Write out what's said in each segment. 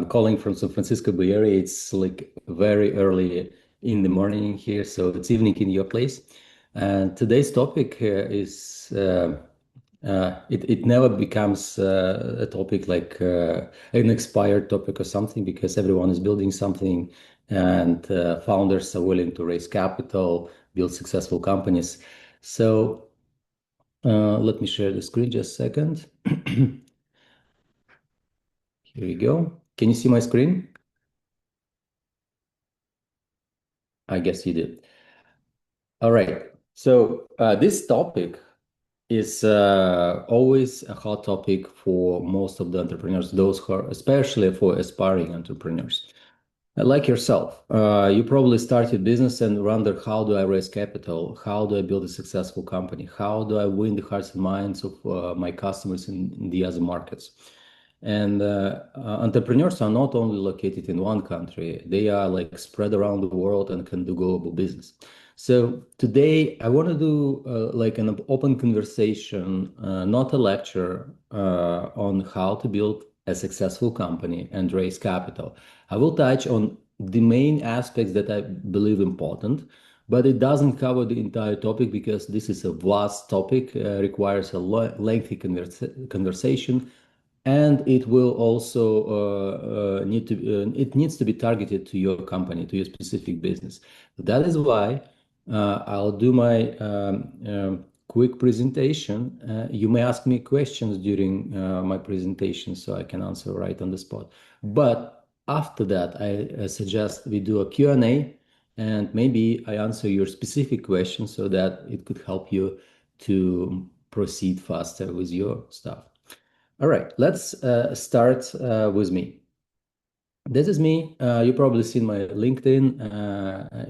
Calling from San Francisco Bay Area. It's like very early in the morning here, so it's evening in your place. And today's topic is it never becomes a topic like an expired topic or something, because everyone is building something, and founders are willing to raise capital, build successful companies. So let me share the screen just a second. Here we go. Can you see my screen? I guess you did. All right. So this topic is always a hot topic for most of the entrepreneurs, those who are, especially for aspiring entrepreneurs. Like yourself, you probably started business and wonder, how do I raise capital? How do I build a successful company? How do I win the hearts and minds of my customers in the other markets? And entrepreneurs are not only located in one country, they are like spread around the world and can do global business. So today I want to do like an open conversation, not a lecture, on how to build a successful company and raise capital. I will touch on the main aspects that I believe important, but it doesn't cover the entire topic because this is a vast topic, requires a lengthy conversation, and it will also it needs to be targeted to your company, to your specific business. That is why I'll do my quick presentation. You may ask me questions during my presentation, so I can answer right on the spot. But after that, I suggest we do a Q&A, and maybe I answer your specific questions so that it could help you to proceed faster with your stuff. All right, let's start with me. This is me. You probably seen my LinkedIn.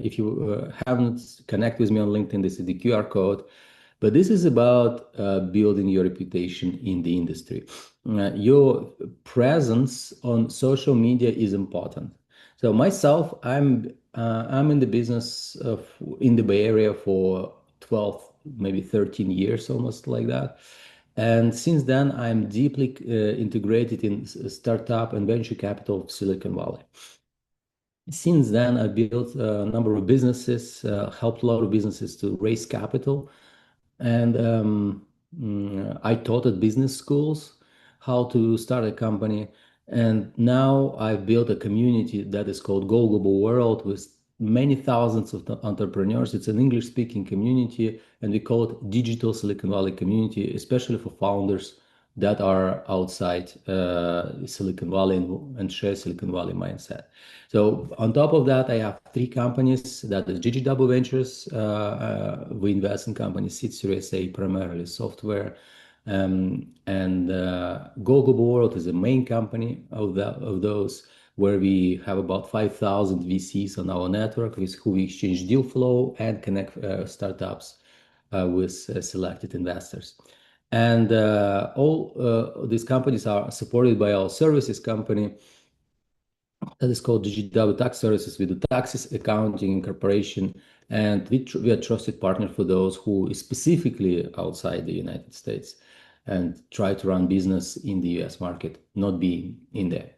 If you haven't connected with me on LinkedIn, this is the QR code. But this is about building your reputation in the industry. Your presence on social media is important. So myself, I'm in the business in the Bay Area for 12, maybe 13 years, almost like that. And since then, I'm deeply integrated in startup and venture capital of Silicon Valley. Since then, I built a number of businesses, helped a lot of businesses to raise capital. And I taught at business schools how to start a company. And now I've built a community that is called Go Global World, with many thousands of entrepreneurs. It's an English-speaking community, and we call it Digital Silicon Valley Community, especially for founders that are outside Silicon Valley and share Silicon Valley mindset. So on top of that, I have 3 companies. That is GGW Ventures. We invest in companies, seed Series A, primarily software. And Go Global World is the main company of those, where we have about 5,000 VCs on our network, with who we exchange deal flow and connect startups with selected investors. And all these companies are supported by our services company that is called GGW Tax Services. We do taxes, accounting, incorporation, and we are trusted partner for those who is specifically outside the United States and try to run business in the US market, not being in there.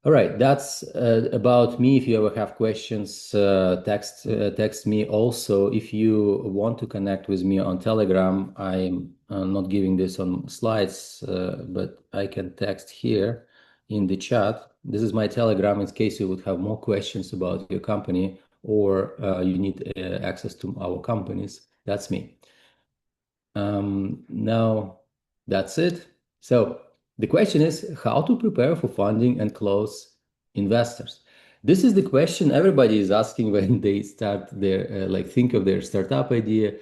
All right, that's about me. If you ever have questions, text me. Also, if you want to connect with me on Telegram, I'm not giving this on slides, but I can text here in the chat. This is my Telegram in case you would have more questions about your company, or you need access to our companies. That's me. Now, that's it. So the question is how to prepare for funding and close investors. This is the question everybody is asking when they start their, think of their startup idea,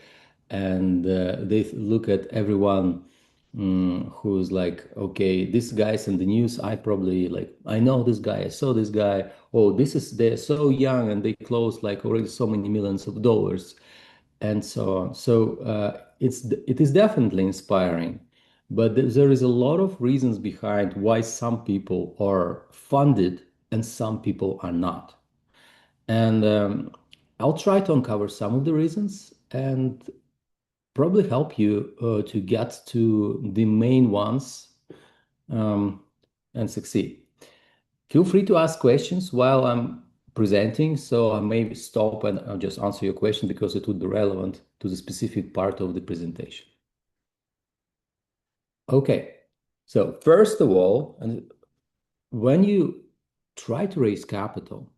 and they look at everyone who's like, okay, this guy's in the news. I probably I know this guy, I saw this guy. Oh, they're so young and they closed like already so many millions of dollars, and so on. So it is definitely inspiring. But there is a lot of reasons behind why some people are funded and some people are not. And I'll try to uncover some of the reasons and probably help you to get to the main ones and succeed. Feel free to ask questions while I'm presenting, so I may stop and I'll just answer your question because it would be relevant to the specific part of the presentation. Okay, so first of all, when you try to raise capital,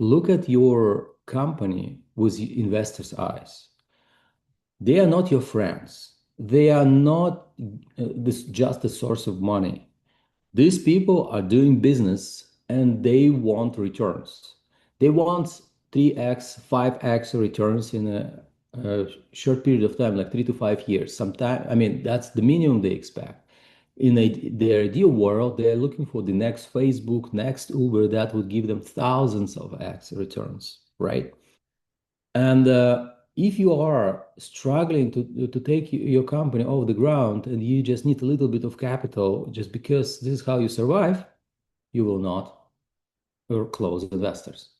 look at your company with investors' eyes. They are not your friends. They are not just a source of money. These people are doing business and they want returns. They want 3x, 5x returns in a short period of time, like 3 to 5 years. Sometimes, I mean, that's the minimum they expect. In their ideal world, they're looking for the next Facebook, next Uber that would give them thousands of X returns, right? And if you are struggling to take your company off the ground and you just need a little bit of capital just because this is how you survive, you will not close investors.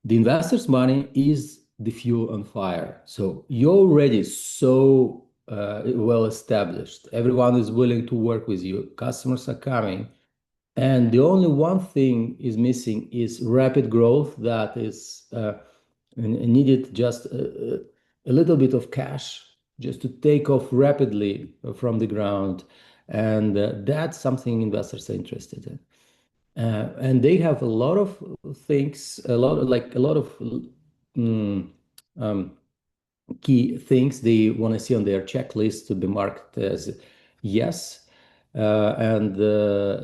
The investors' money is the fuel on fire. So you're already so well established. Everyone is willing to work with you. Customers are coming. And the only one thing is missing is rapid growth that is needed just a little bit of cash just to take off rapidly from the ground. And that's something investors are interested in. And they have a lot of things, a lot of mm, um, key things they want to see on their checklist to be marked as yes. And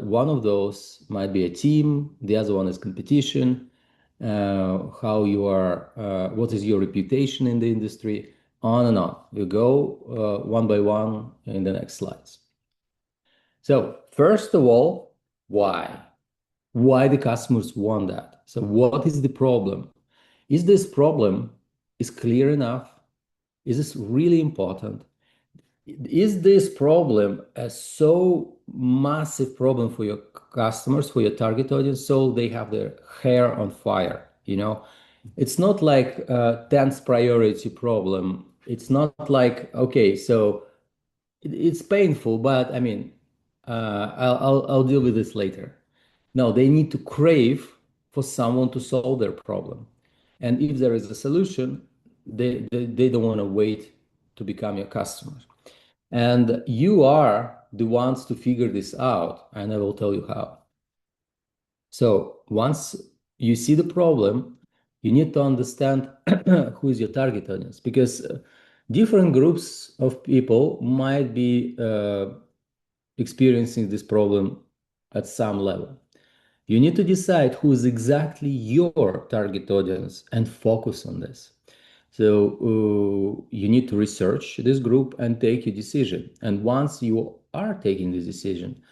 one of those might be a team, the other one is competition, how you are, what is your reputation in the industry, on and on. You go one by one in the next slides. So first of all, why? Why the customers want that? So what is the problem? Is this problem is clear enough? Is this really important? Is this problem a so massive problem for your customers, for your target audience, so they have their hair on fire? It's not like a 10th priority problem. It's not like, okay, so it's painful, but I mean, I'll deal with this later. No, they need to crave for someone to solve their problem. And if there is a solution, they don't want to wait to become your customer. And you are the ones to figure this out, and I will tell you how. So once you see the problem, you need to understand who is your target audience, because different groups of people might be experiencing this problem at some level. You need to decide who is exactly your target audience and focus on this. So you need to research this group and take a decision. And once you are taking this decision,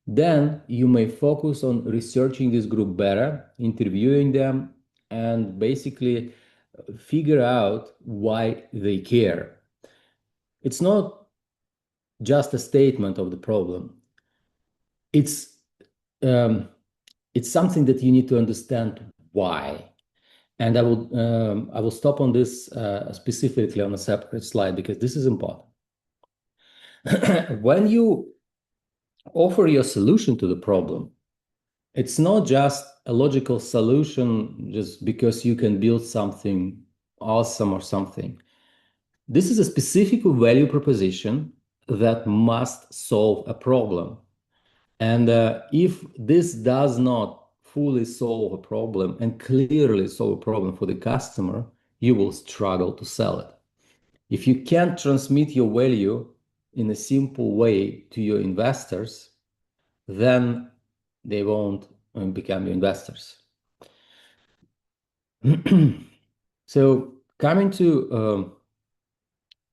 then you may focus on researching this group better, interviewing them, and basically figure out why they care. It's not just a statement of the problem. It's something that you need to understand why. And I will stop on this specifically on a separate slide because this is important. When you offer your solution to the problem, it's not just a logical solution just because you can build something awesome or something. This is a specific value proposition that must solve a problem. And if this does not fully solve a problem and clearly solve a problem for the customer, you will struggle to sell it. If you can't transmit your value in a simple way to your investors, then they won't become your investors. So coming to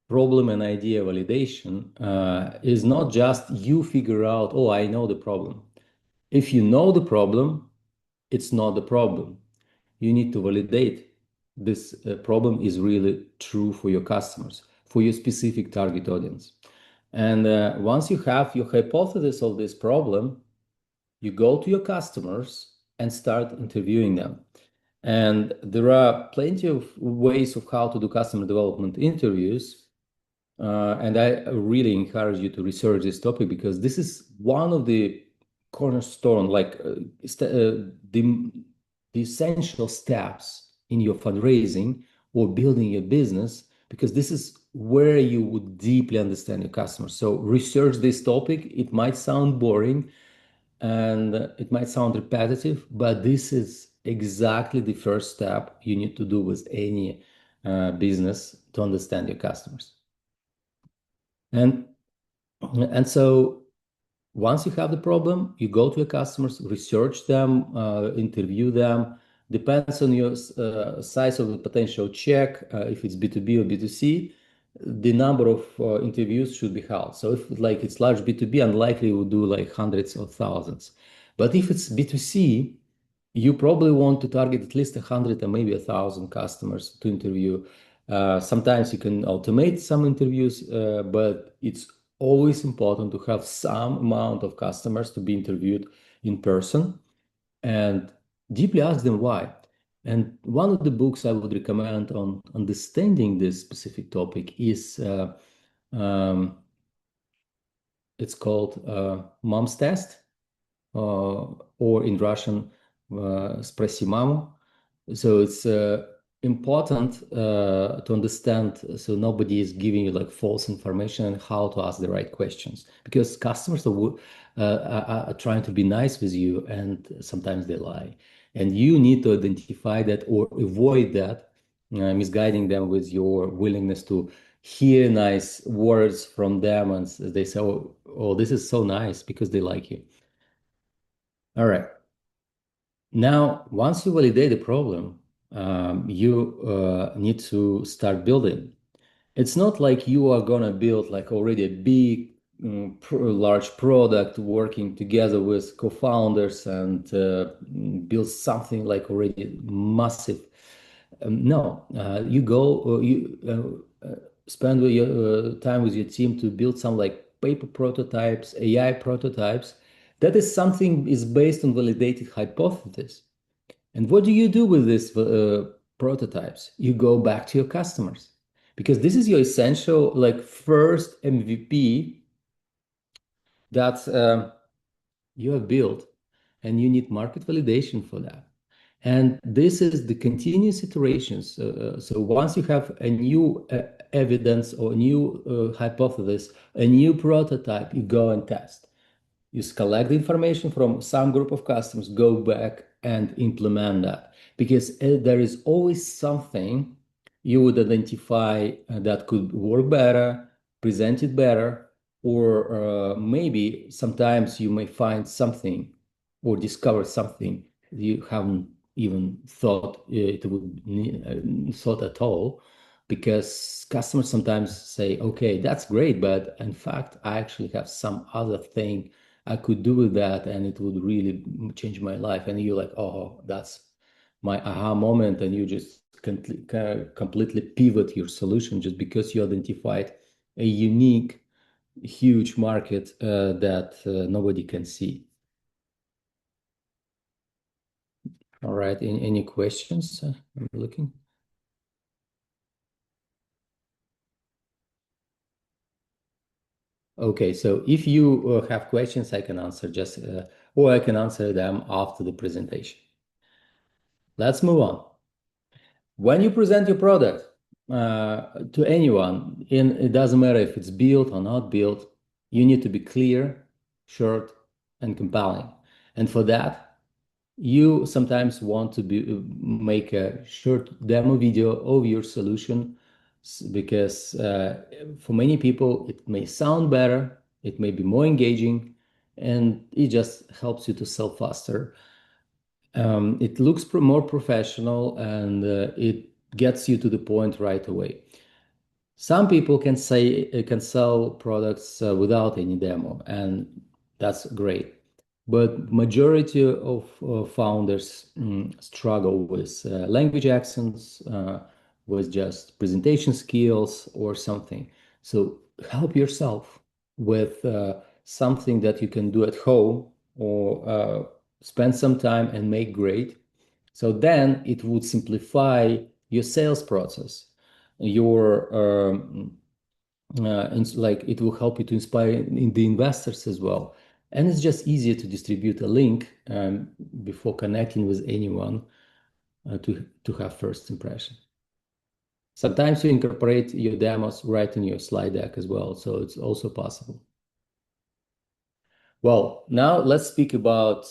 problem and idea validation is not just you figure out, oh, I know the problem. If you know the problem, it's not the problem. You need to validate this problem is really true for your customers, for your specific target audience. And once you have your hypothesis of this problem, you go to your customers and start interviewing them. And there are plenty of ways of how to do customer development interviews. And I really encourage you to research this topic because this is one of the cornerstone, like the essential steps in your fundraising or building your business, because this is where you would deeply understand your customers. So research this topic. It might sound boring and it might sound repetitive, but this is exactly the first step you need to do with any business to understand your customers. And so once you have the problem, you go to your customers, research them, interview them. Depends on your size of the potential check, if it's B2B or B2C, the number of interviews should be held. So if like it's large B2B, unlikely we'll do like hundreds or thousands. But if it's B2C, you probably want to target at least 100 or maybe 1,000 customers to interview. Sometimes you can automate some interviews, but it's always important to have some amount of customers to be interviewed in person and deeply ask them why. And one of the books I would recommend on understanding this specific topic is it's called Mom's Test, or in Russian, Sprosi Mamu. So it's important to understand, so nobody is giving you like false information and how to ask the right questions, because customers are trying to be nice with you and sometimes they lie. And you need to identify that or avoid that, misguiding them with your willingness to hear nice words from them and they say, oh, this is so nice because they like you. All right. Now, once you validate the problem, you need to start building. It's not like you are gonna build like already a big, large product working together with co-founders and build something like already massive. No, you go, you spend your time with your team to build some like paper prototypes, AI prototypes. That is something is based on validated hypothesis. And what do you do with these prototypes? You go back to your customers because this is your essential like first MVP that you have built, and you need market validation for that. And this is the continuous iterations. So once you have a new evidence or new hypothesis, a new prototype, you go and test. You collect the information from some group of customers, go back and implement that. Because there is always something you would identify that could work better, present it better, or maybe sometimes you may find something or discover something you haven't even thought it would thought at all, because customers sometimes say, okay, that's great, but in fact I actually have some other thing I could do with that and it would really change my life. And you're like, oh, that's my aha moment, and you just completely pivot your solution just because you identified a unique huge market that nobody can see. All right, any questions? I'm looking. Okay, so if you have questions, I can answer or I can answer them after the presentation. Let's move on. When you present your product to anyone, it doesn't matter if it's built or not built, you need to be clear, short, and compelling. And for that, you sometimes want to make a short demo video of your solution, because for many people, it may sound better, it may be more engaging, and it just helps you to sell faster. It looks more professional, and it gets you to the point right away. Some people can sell products without any demo, and that's great. But majority of founders struggle with language accents, with just presentation skills or something. So help yourself with something that you can do at home, or spend some time and make great. So then it would simplify your sales process. Your like it will help you to inspire in the investors as well. And it's just easier to distribute a link before connecting with anyone to have first impression. Sometimes you incorporate your demos right in your slide deck as well, so it's also possible. Well, now let's speak about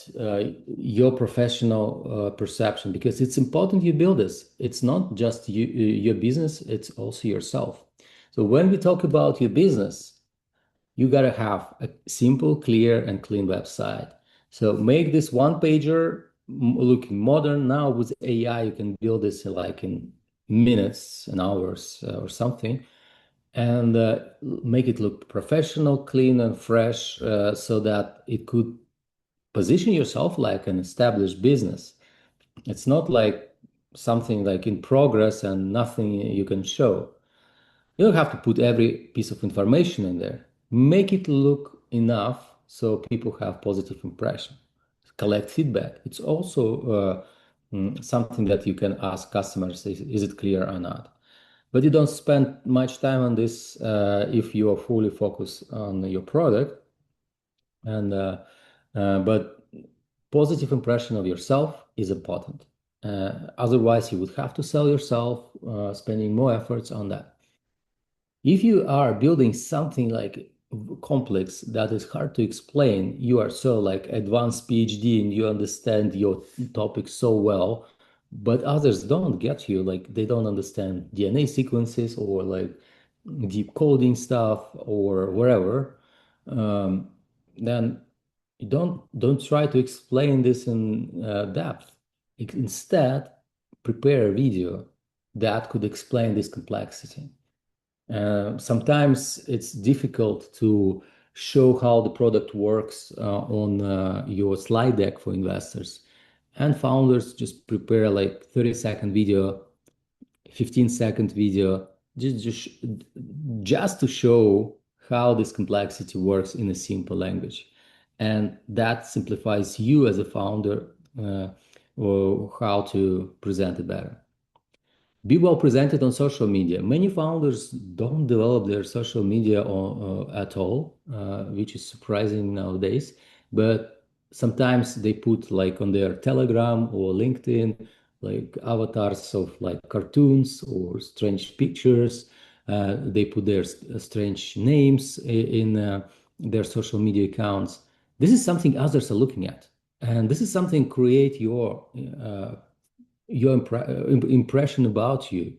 your professional perception, because it's important you build this. It's not just your business, it's also yourself. So when we talk about your business, you got to have a simple, clear, and clean website. So make this one pager looking modern. Now with AI, you can build this like in minutes and hours or something, and make it look professional, clean, and fresh, so that it could position yourself like an established business. It's not like something like in progress and nothing you can show. You don't have to put every piece of information in there. Make it look enough so people have positive impression. Collect feedback. It's also something that you can ask customers, is it clear or not? But you don't spend much time on this if you are fully focused on your product. And but positive impression of yourself is important. Otherwise, you would have to sell yourself, spending more efforts on that. If you are building something like complex that is hard to explain, you are so like advanced PhD and you understand your topic so well, but others don't get you, like they don't understand DNA sequences or like deep coding stuff or whatever, um, then you don't try to explain this in depth. Instead, prepare a video that could explain this complexity. Sometimes it's difficult to show how the product works on your slide deck for investors. And founders just prepare like 30-second video, 15-second video, just to show how this complexity works in a simple language. And that simplifies you as a founder or how to present it better. Be well presented on social media. Many founders don't develop their social media at all, which is surprising nowadays. But sometimes they put like on their Telegram or LinkedIn, like avatars of like cartoons or strange pictures. They put their strange names in their social media accounts. This is something others are looking at. And this is something create your impression about you.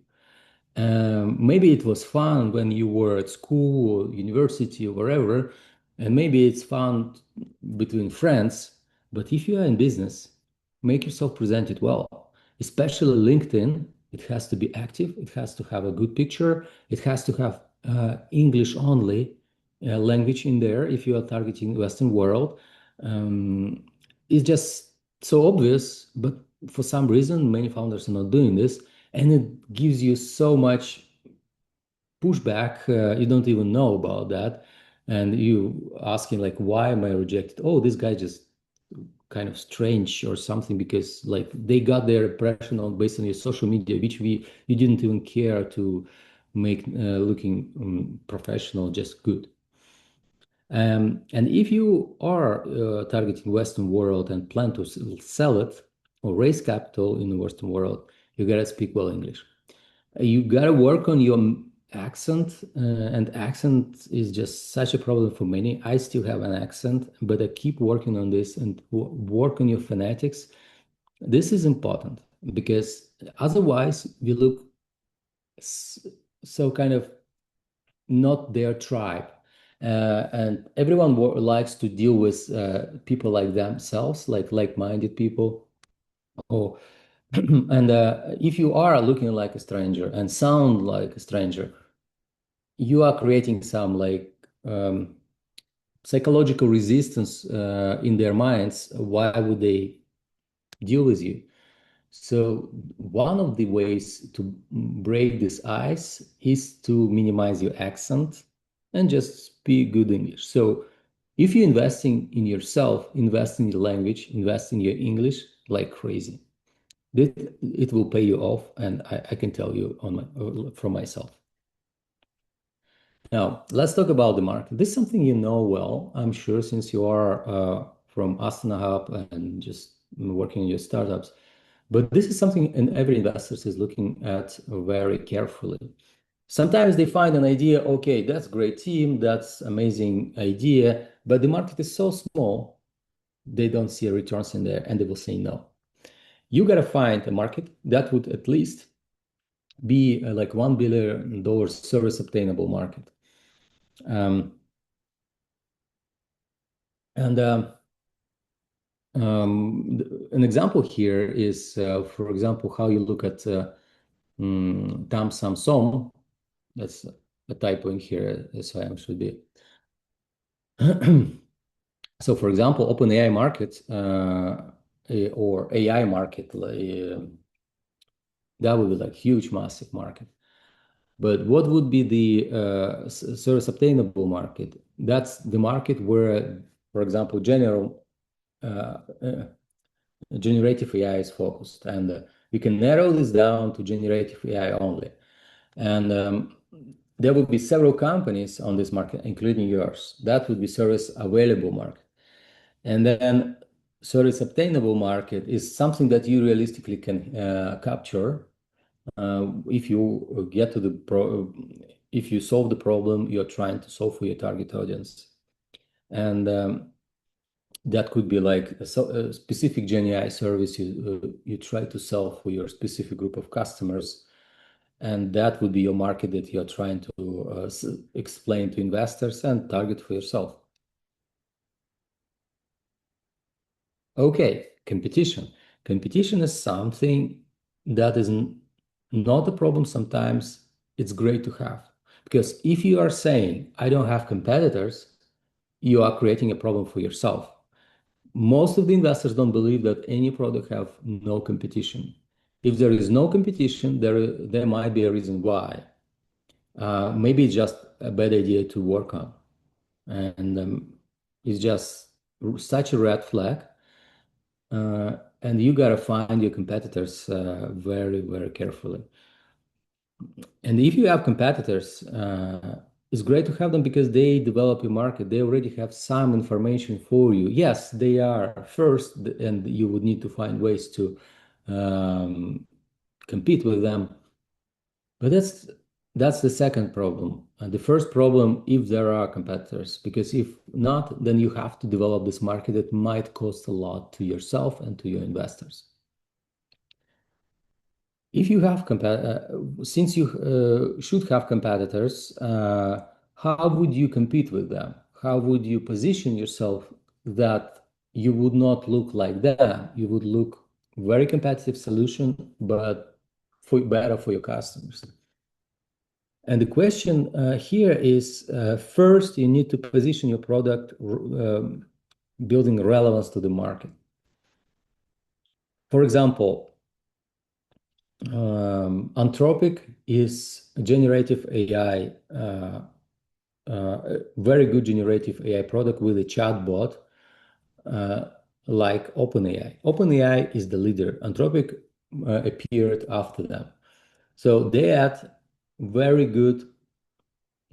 Maybe it was fun when you were at school or university or wherever, and maybe it's fun between friends. But if you are in business, make yourself present it well. Especially LinkedIn, it has to be active. It has to have a good picture. It has to have English only language in there if you are targeting Western world. It's just so obvious, but for some reason, many founders are not doing this, and it gives you so much pushback. You don't even know about that, and you asking like, why am I rejected? Oh, this guy just kind of strange or something, because like they got their impression on based on your social media, which you didn't even care to make looking professional, just good. And if you are targeting Western world and plan to sell it or raise capital in the Western world, you gotta speak well English. You gotta work on your accent, and accent is just such a problem for many. I still have an accent, but I keep working on this and work on your phonetics. This is important because otherwise we look so kind of not their tribe. And everyone likes to deal with people like themselves, like-minded people. Oh, and if you are looking like a stranger and sound like a stranger, you are creating some like psychological resistance in their minds. Why would they deal with you? So one of the ways to break this ice is to minimize your accent and just speak good English. So if you're investing in yourself, invest in your language, invest in your English like crazy. It will pay you off, and I can tell you from myself. Now, let's talk about the market. This is something you know well, I'm sure, since you are from Astana Hub and just working in your startups. But this is something and every investor is looking at very carefully. Sometimes they find an idea, okay, that's great team, that's amazing idea, but the market is so small, they don't see returns in there and they will say no. You got to find a market that would at least be like $1 billion service obtainable market. Um, and an example here is, for example, how you look at tam, sam, som. That's a typo in here, SIM should be. So, for example, OpenAI market or AI market, that would be like huge, massive market. But what would be the service obtainable market? That's the market where, for example, uh, uh, generative AI is focused, and we can narrow this down to generative AI only. And there would be several companies on this market, including yours. That would be service available market. And then service obtainable market is something that you realistically can capture if you get to if you solve the problem you're trying to solve for your target audience. And that could be like a specific GenAI service you try to solve for your specific group of customers. And that would be your market that you're trying to explain to investors and target for yourself. Okay, competition. Competition is something that is not a problem sometimes. It's great to have. Because if you are saying, I don't have competitors, you are creating a problem for yourself. Most of the investors don't believe that any product have no competition. If there is no competition, there might be a reason why. Maybe it's just a bad idea to work on. And it's just such a red flag. And you got to find your competitors very, very carefully. And if you have competitors, it's great to have them because they develop your market. They already have some information for you. Yes, they are first, and you would need to find ways to compete with them. But that's the second problem. The first problem, if there are competitors, because if not, then you have to develop this market that might cost a lot to yourself and to your investors. If you have since you should have competitors, how would you compete with them? How would you position yourself that you would not look like them? You would look very competitive solution, but better for your customers. And the question here is, first, you need to position your product building relevance to the market. For example, Anthropic is a generative AI, a very good generative AI product with a chatbot like OpenAI. OpenAI is the leader. Anthropic appeared after them. So they had very good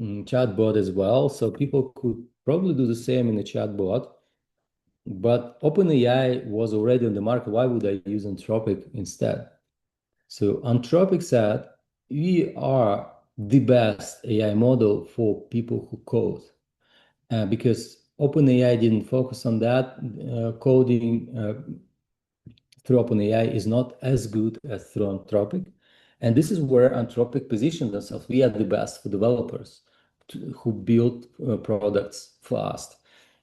chatbot as well. So people could probably do the same in a chatbot. But OpenAI was already on the market. Why would I use Anthropic instead? So Anthropic said, we are the best AI model for people who code. Because OpenAI didn't focus on that. Coding through OpenAI is not as good as through Anthropic. And this is where Anthropic positioned themselves. We are the best for developers who build products fast.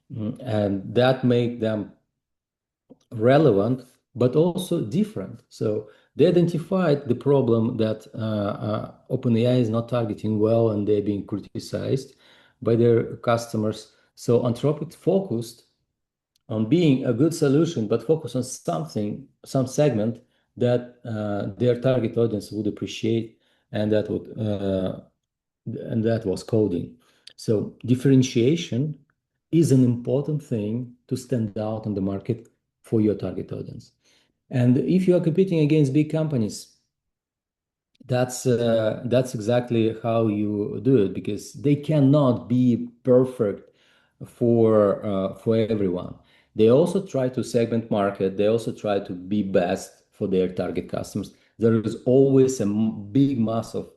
And that made them relevant, but also different. So they identified the problem that OpenAI is not targeting well and they're being criticized by their customers. So Anthropic focused on being a good solution, but focus on something, some segment that their target audience would appreciate, and that was coding. So differentiation is an important thing to stand out on the market for your target audience. And if you are competing against big companies, That's exactly how you do it because they cannot be perfect for everyone. They also try to segment market. They also try to be best for their target customers. There is always a big mass of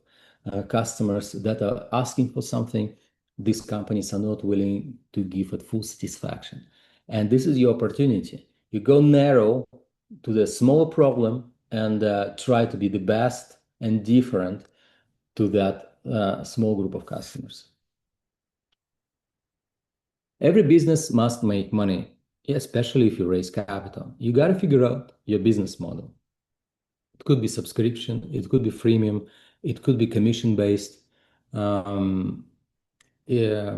customers that are asking for something these companies are not willing to give it full satisfaction. And this is your opportunity. You go narrow to the small problem and try to be the best and different to that small group of customers. Every business must make money, especially if you raise capital. You got to figure out your business model. It could be subscription, it could be freemium, it could be commission based. Yeah,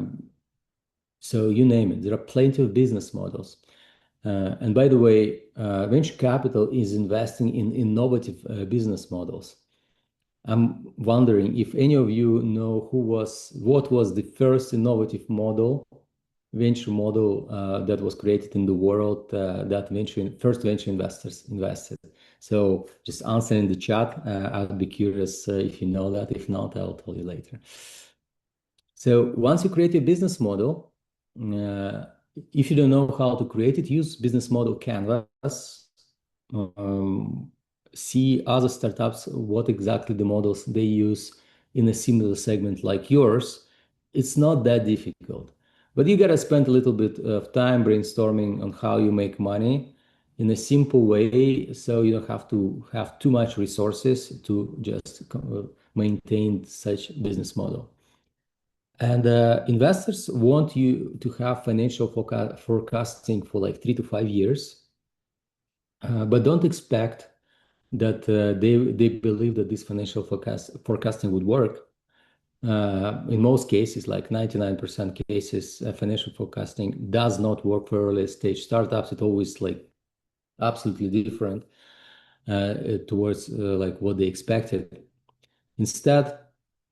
so you name it. There are plenty of business models. And by the way, venture capital is investing in innovative business models. I'm wondering if any of you know what was the first innovative venture model that was created in the world that first venture investors invested. So just answer in the chat. I'd be curious if you know that. If not, I'll tell you later. So once you create a business model, if you don't know how to create it, use business model canvas. See other startups, what exactly the models they use in a similar segment like yours. It's not that difficult, but you got to spend a little bit of time brainstorming on how you make money in a simple way so you don't have to have too much resources to just maintain such business model. And investors want you to have financial forecasting for like 3 to 5 years, but don't expect that they believe that this financial forecasting would work. In most cases, like 99% cases, financial forecasting does not work for early stage startups. It's always like absolutely different towards like what they expected. Instead,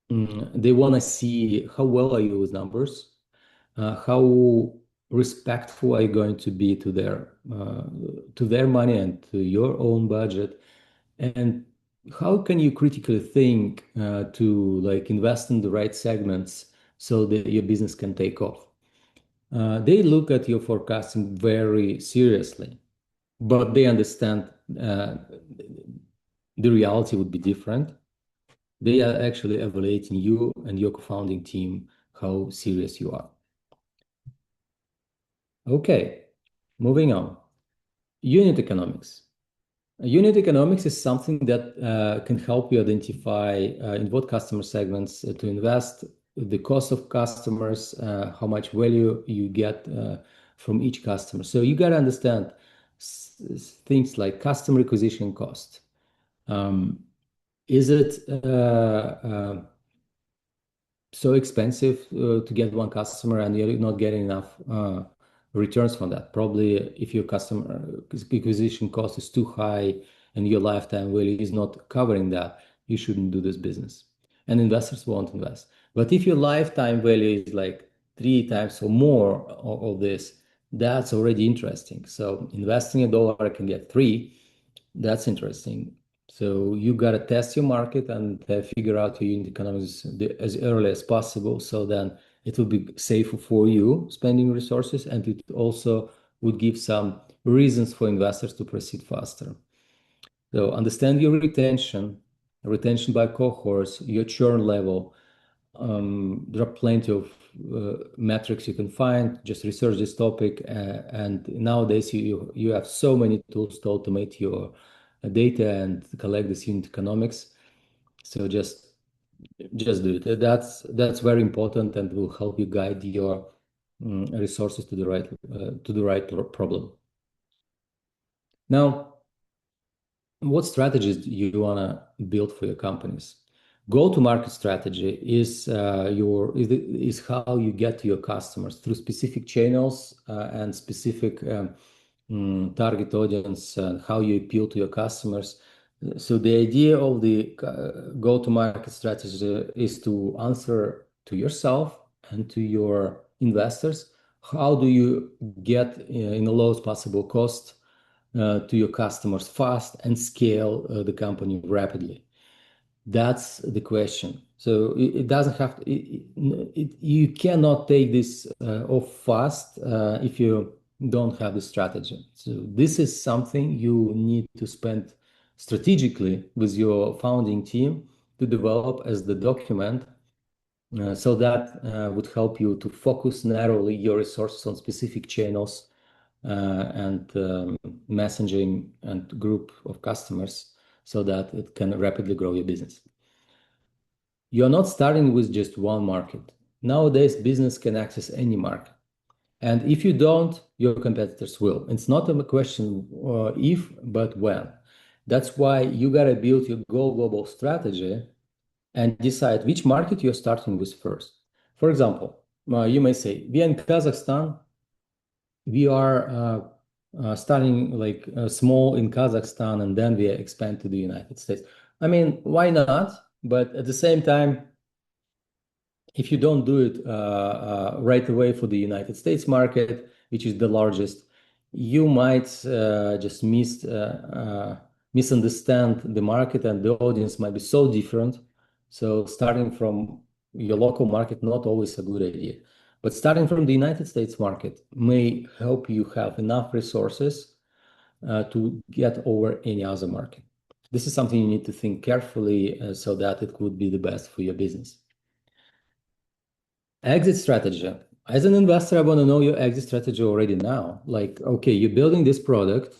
they want to see how well are you with numbers, how respectful are you going to be to their money and to your own budget, and how can you critically think to like invest in the right segments so that your business can take off. They look at your forecasting very seriously, but they understand the reality would be different. They are actually evaluating you and your co-founding team, how serious you are. Okay, moving on. Unit economics. Unit economics is something that can help you identify in what customer segments to invest, the cost of customers, how much value you get from each customer. So you got to understand things like customer acquisition cost. Is it so expensive to get one customer and you're not getting enough returns from that? Probably if your customer acquisition cost is too high and your lifetime value is not covering that, you shouldn't do this business. And investors won't invest. But if your lifetime value is like 3 times or more of this, that's already interesting. So investing $1 can get 3. That's interesting. So you got to test your market and figure out your unit economics as early as possible. So then it will be safer for you spending resources, and it also would give some reasons for investors to proceed faster. So understand your retention by cohorts, your churn level. There are plenty of metrics you can find. Just research this topic, and nowadays you have so many tools to automate your data and collect this unit economics. So just do it. That's very important and will help you guide your resources to the right problem. Now, what strategies do you want to build for your companies? Go-to-market strategy is how you get to your customers through specific channels and specific target audience and how you appeal to your customers. So the idea of the go-to-market strategy is to answer to yourself and to your investors. How do you get in the lowest possible cost to your customers fast and scale the company rapidly? That's the question. So it doesn't have to, you cannot take this off fast if you don't have the strategy. So this is something you need to spend strategically with your founding team to develop as the document so that would help you to focus narrowly your resources on specific channels and messaging and group of customers so that it can rapidly grow your business. You're not starting with just one market. Nowadays, business can access any market. And if you don't, your competitors will. It's not a question if, but when. That's why you got to build your global strategy and decide which market you're starting with first. For example, you may say, we are in Kazakhstan, we are starting like small in Kazakhstan, and then we expand to the United States. I mean, why not? But at the same time, if you don't do it right away for the United States market, which is the largest, you might just misunderstand the market, and the audience might be so different. So starting from your local market, not always a good idea. But starting from the United States market may help you have enough resources to get over any other market. This is something you need to think carefully so that it would be the best for your business. Exit strategy. As an investor, I want to know your exit strategy already now. Like, okay, you're building this product.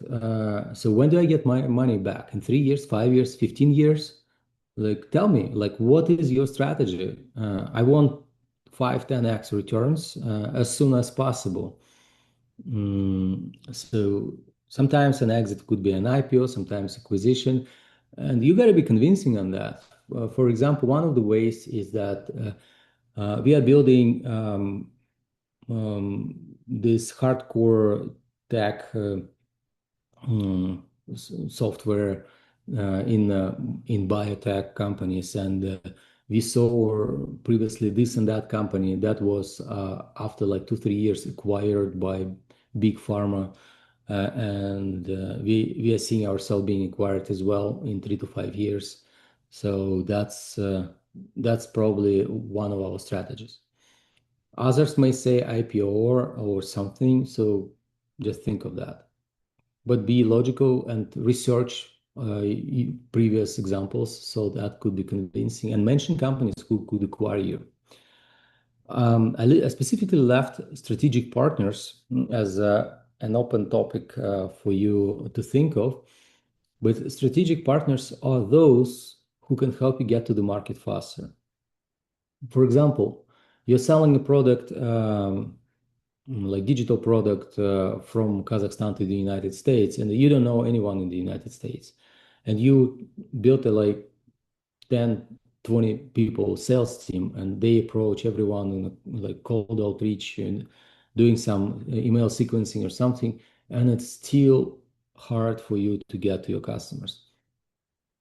So when do I get my money back? In 3 years, 5 years, 15 years? Like, tell me, like, what is your strategy? I want 5, 10x returns as soon as possible. So sometimes an exit could be an IPO, sometimes acquisition, and you got to be convincing on that. For example, one of the ways is that we are building this hardcore tech software in biotech companies, and we saw previously this and that company that was after like 2-3 years acquired by big pharma, and we are seeing ourselves being acquired as well in 3 to 5 years. So that's probably one of our strategies. Others may say IPO or something, so just think of that. But be logical and research previous examples so that could be convincing, and mention companies who could acquire you. I specifically left strategic partners as an open topic for you to think of. But strategic partners are those who can help you get to the market faster. For example, you're selling a product, like digital product from Kazakhstan to the United States, and you don't know anyone in the United States. And you built a like 10, 20 people sales team, and they approach everyone in a, like cold outreach and doing some email sequencing or something, and it's still hard for you to get to your customers.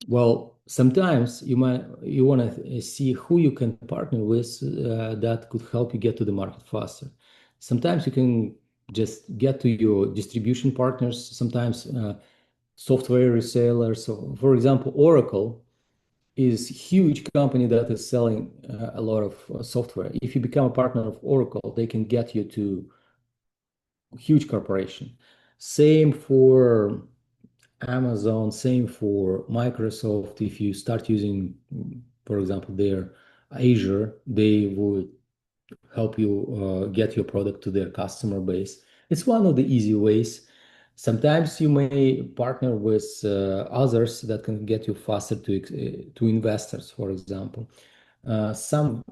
Well, sometimes you want to see who you can partner with that could help you get to the market faster. Sometimes you can just get to your distribution partners, sometimes software resellers. So, for example, Oracle is a huge company that is selling a lot of software. If you become a partner of Oracle, they can get you to huge corporation. Same for Amazon, same for Microsoft. If you start using, for example, their Azure, they would help you get your product to their customer base. It's one of the easy ways. Sometimes you may partner with others that can get you faster to investors, for example. Some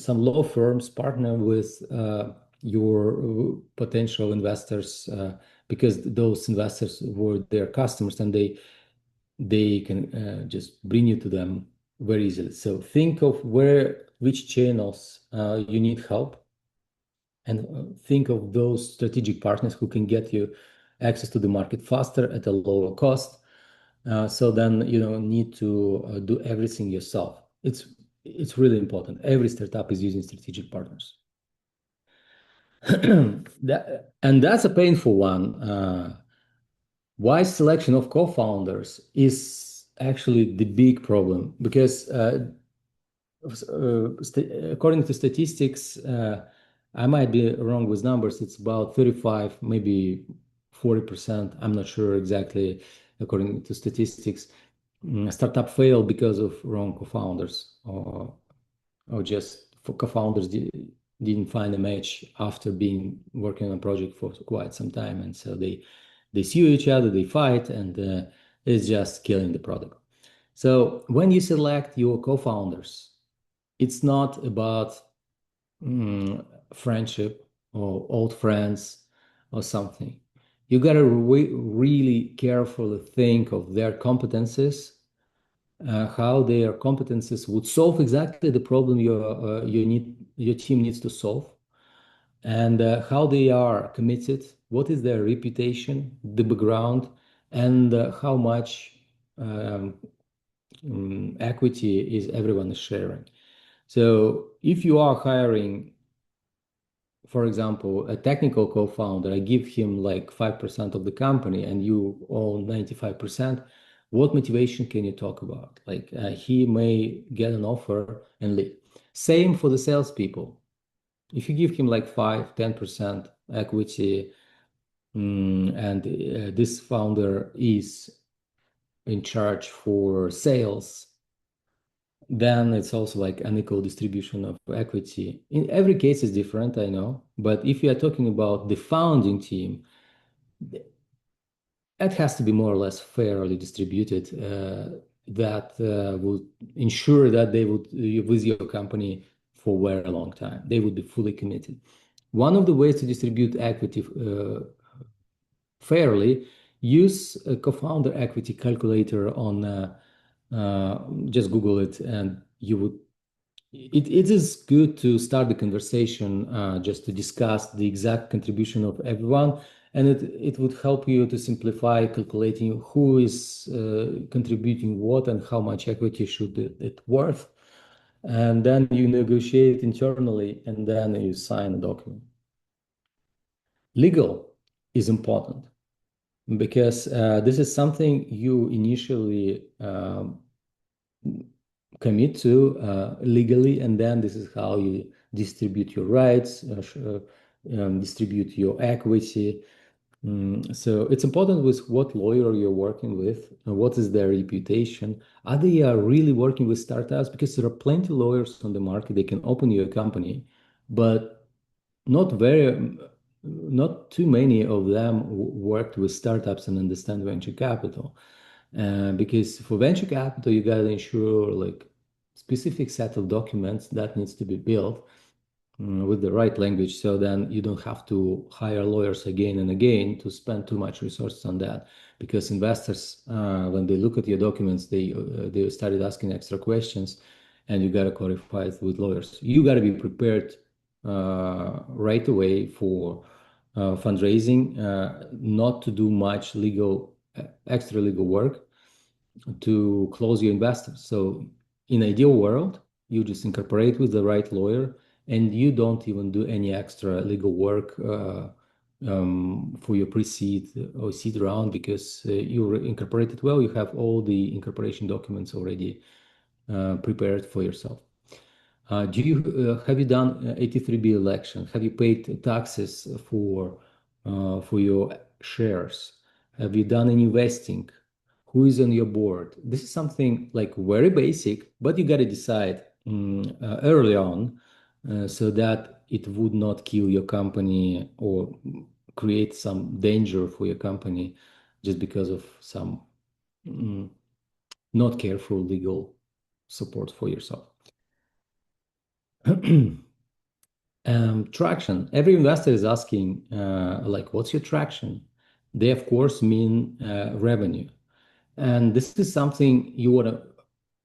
law firms partner with your potential investors because those investors were their customers, and they can just bring you to them very easily. So think of which channels you need help, and think of those strategic partners who can get you access to the market faster at a lower cost. So then you don't need to do everything yourself. It's really important. Every startup is using strategic partners. And that's a painful one. Wise selection of co-founders is actually the big problem because according to statistics, I might be wrong with numbers. It's about 35, maybe 40%. I'm not sure exactly according to statistics. Startup fail because of wrong co-founders or just for co-founders didn't find a match after being working on a project for quite some time. And so they sue each other, they fight, and it's just killing the product. So when you select your co-founders, it's not about friendship or old friends or something. You got to really carefully think of their competencies, how their competencies would solve exactly the problem your team needs to solve, and how they are committed, what is their reputation, the background, and how much um, equity is everyone is sharing. So if you are hiring, for example, a technical co-founder, I give him like 5% of the company and you own 95%, what motivation can you talk about? Like he may get an offer and leave. Same for the salespeople. If you give him like 5, 10% equity, and this founder is in charge for sales, then it's also like unequal distribution of equity. In every case is different, I know, but if you are talking about the founding team, it has to be more or less fairly distributed. That would ensure that they would with your company for a very long time. They would be fully committed. One of the ways to distribute equity fairly, use a co-founder equity calculator on just Google it, and you would it is good to start the conversation just to discuss the exact contribution of everyone, and it would help you to simplify calculating who is contributing what and how much equity should it worth. And then you negotiate internally, and then you sign a document. Legal is important because this is something you initially commit to legally, and then this is how you distribute your rights, distribute your equity. So it's important with what lawyer you're working with, and what is their reputation. Are they really working with startups? Because there are plenty of lawyers on the market. They can open you a company, but not very, not too many of them worked with startups and understand venture capital. Because for venture capital, you got to ensure like specific set of documents that needs to be built with the right language. So then you don't have to hire lawyers again and again to spend too much resources on that. Because investors, when they look at your documents, they started asking extra questions, and you got to clarify it with lawyers. You got to be prepared right away for fundraising, not to do much extra legal work to close your investors. So in ideal world, you just incorporate with the right lawyer and you don't even do any extra legal work for your pre-seed or seed round because you incorporated well, you have all the incorporation documents already prepared for yourself. Have you done 83B election? Have you paid taxes for your shares? Have you done any investing? Who is on your board? This is something like very basic, but you got to decide early on so that it would not kill your company or create some danger for your company just because of some mm, not careful legal support for yourself. Traction. Every investor is asking, like, what's your traction? They, of course, mean revenue. And this is something you want to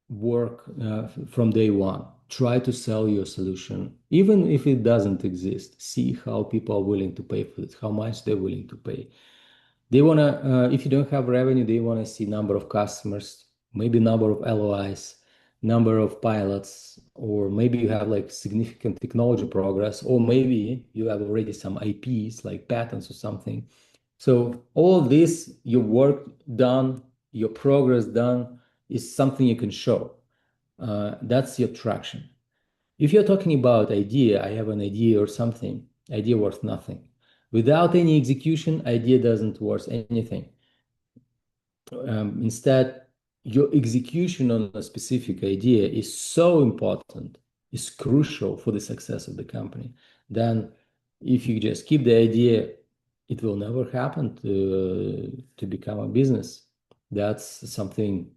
work from day one. Try to sell your solution, even if it doesn't exist. See how people are willing to pay for it, how much they're willing to pay. They want to, if you don't have revenue, they want to see number of customers, maybe number of LOIs, number of pilots, or maybe you have like significant technology progress, or maybe you have already some IPs like patents or something. So all this, your work done, your progress done, is something you can show. That's your traction. If you're talking about idea, I have an idea or something, idea worth nothing. Without any execution, idea doesn't worth anything. Instead, your execution on a specific idea is so important, is crucial for the success of the company. Then if you just keep the idea, it will never happen to become a business. That's something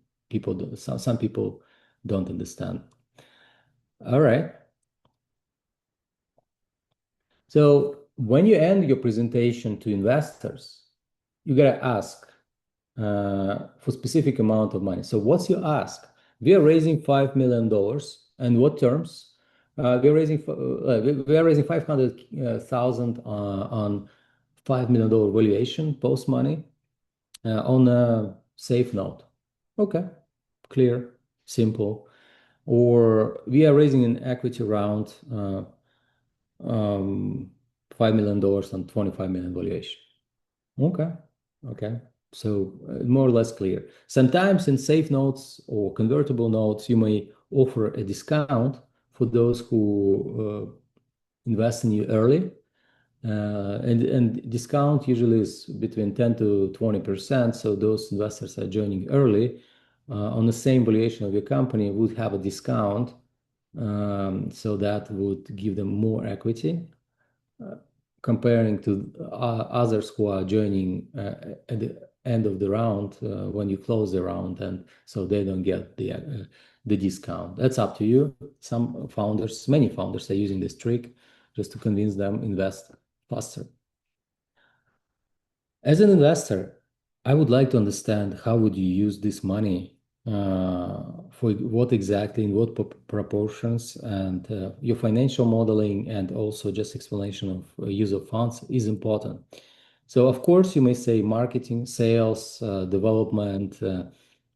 some people don't understand. All right. So when you end your presentation to investors, you gotta ask for specific amount of money. So what's your ask? We are raising $5 million. And what terms? We are raising 500,000 on $5 million valuation post money on a safe note. Okay, clear, simple. Or we are raising an equity round, $5 million on 25 million valuation. Okay. So more or less clear. Sometimes in safe notes or convertible notes, you may offer a discount for those who invest in you early. And discount usually is between 10 to 20%. So those investors are joining early on the same valuation of your company would have a discount. So that would give them more equity. Comparing to others who are joining at the end of the round when you close the round, and so they don't get the discount. That's up to you. Some founders, many founders, are using this trick just to convince them invest faster. As an investor, I would like to understand how would you use this money for what exactly, in what proportions, and your financial modeling and also just explanation of use of funds is important. So of course you may say marketing, sales, development,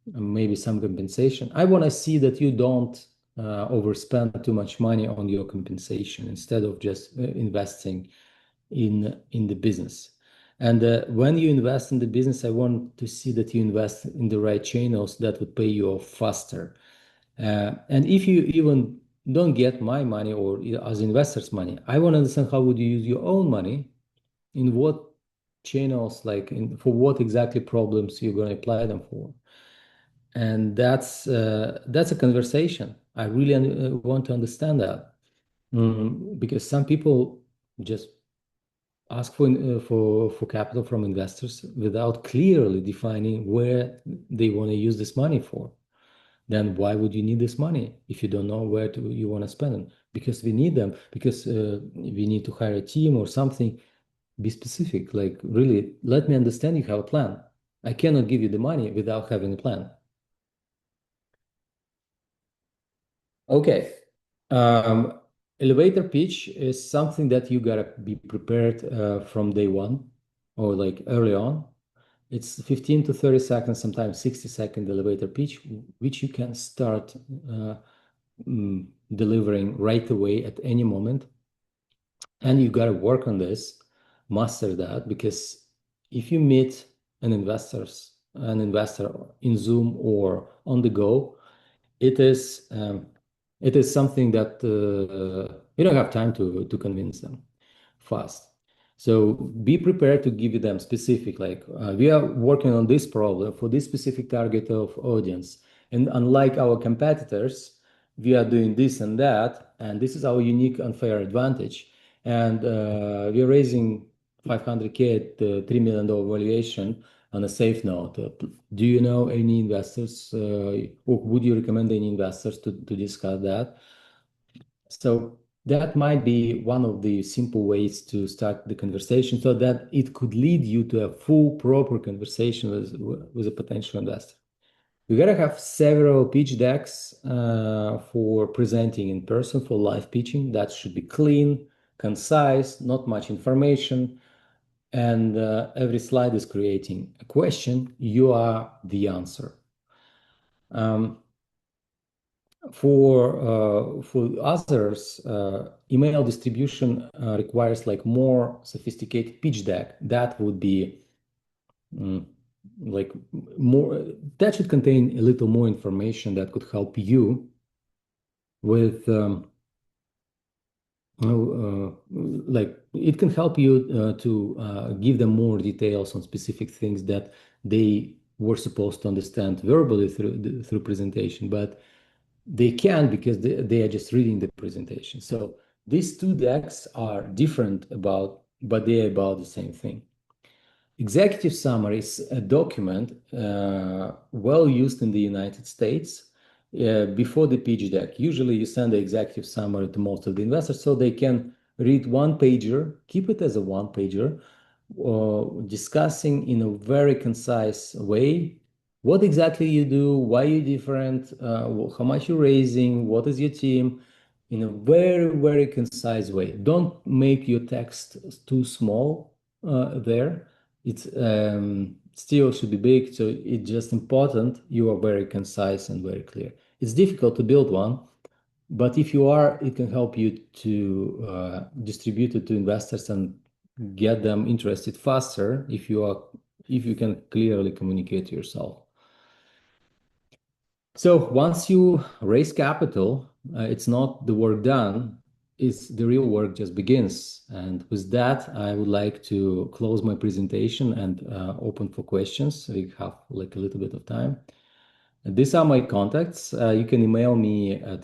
maybe some compensation. I want to see that you don't overspend too much money on your compensation instead of just investing in the business. And when you invest in the business, I want to see that you invest in the right channels that would pay you off faster. And if you even don't get my money or as investors' money, I want to understand how would you use your own money, in what channels, like for what exactly problems you're going to apply them for. And that's a conversation. I really want to understand that, because some people just ask for capital from investors without clearly defining where they want to use this money for. Then why would you need this money if you don't know where you want to spend them? Because we need them, because we need to hire a team or something. Be specific, like really let me understand you have a plan. I cannot give you the money without having a plan. Okay. Elevator pitch is something that you gotta be prepared from day one or like early on. It's 15 to 30 seconds, sometimes 60-second elevator pitch, which you can start delivering right away at any moment. And you gotta work on this, master that, because if you meet an investor in Zoom or on the go, it is something that you don't have time to convince them fast. So be prepared to give them specific, like we are working on this problem for this specific target of audience. And unlike our competitors, we are doing this and that, and this is our unique unfair advantage. And we are raising 500K at the $3 million valuation on a safe note. Do you know any investors, or would you recommend any investors to discuss that? So that might be one of the simple ways to start the conversation so that it could lead you to a full, proper conversation with a potential investor. We gotta have several pitch decks for presenting in person, for live pitching. That should be clean, concise, not much information. And every slide is creating a question. You are the answer. For others, email distribution requires like more sophisticated pitch deck. That would be like more that should contain a little more information that could help you with like it can help you to give them more details on specific things that they were supposed to understand verbally through presentation, but they can because they are just reading the presentation. So these two decks are different but they are about the same thing. Executive summary is a document well used in the United States before the pitch deck. Usually you send the executive summary to most of the investors so they can read one pager, keep it as a one pager, discussing in a very concise way what exactly you do, why you're different, how much you're raising, what is your team, in a very, very concise way. Don't make your text too small there. It's still should be big, so it's just important you are very concise and very clear. It's difficult to build one, but if you are, it can help you to distribute it to investors and get them interested faster if you can clearly communicate yourself. So once you raise capital, it's not the work done, it's the real work just begins. And with that, I would like to close my presentation and open for questions. We have like a little bit of time. And these are my contacts. You can email me at